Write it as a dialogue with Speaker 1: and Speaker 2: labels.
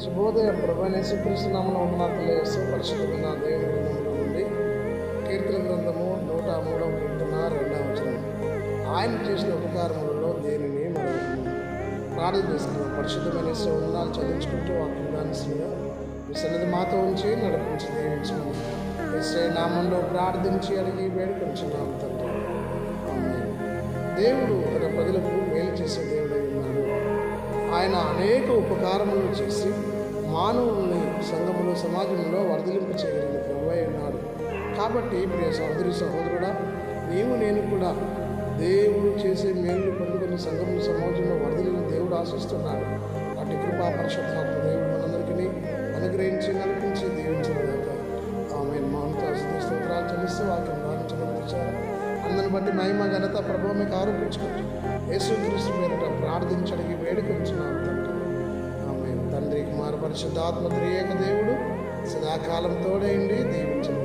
Speaker 1: శుభోదయం. ప్రభువైన యేసుక్రీస్తు నామమున వందనాలు తెలియజేస్తూ పరిశుద్ధమైన దేవుని గ్రంథంలో నుండి కీర్తన గ్రంథము 103వ కీర్తన 2వ వచనం. ఆయన చేసిన ఉపకారములలో దేనిని మనం ప్రార్థన చేసుకున్నాం. పరిశుద్ధమైన యేసు వందనాలు చదివించుకుంటూ వాక్యం దానిస్తుగా మీ సన్నిధి మాతో ఉంచి నడిపించి దీవించమని యేసయ్య నామంలో ప్రార్థించి అడిగి వేడుకొంచున్నాం తండ్రి. ఆమేన్. దేవుడు తన ప్రజలకు మేలు చేసే దేవుడై ఉన్నాడు. ఆయన అనేక ఉపకారములు చేసి మానవుల్ని సంఘములో సమాజంలో వర్ధలింప చేయగలిగిన ప్రభువై ఉన్నాడు. కాబట్టి ప్రియ సహోదరి సహోదరుడా, నీవు నేను కూడా దేవుడు చేసే మేలు పొందుకుని సంఘముల సమాజంలో వర్ధలిని దేవుడు ఆశిస్తున్నాడు. అటు కృపా పరిశుద్ధాత్మ దేవుడు మనందరికీ అనుగ్రహించి నడిపించి దీవించలేక ఆమె మౌనతో స్తోత్రాలు చెల్లిస్తూ వాక్యం రాణించగలిగించారు. అందరిని బట్టి మహిమ ఘనత ప్రభువు మీకు ఆరోపించుకుంటూ యేసుక్రీస్తు పేరిట ప్రార్థించడానికి వేడుకొంచున్నాం తండ్రి. ఆమె తండ్రి కుమార పరిశుద్ధాత్మ త్రియేక దేవుడు సదాకాలం తోడైండి దీవించండి.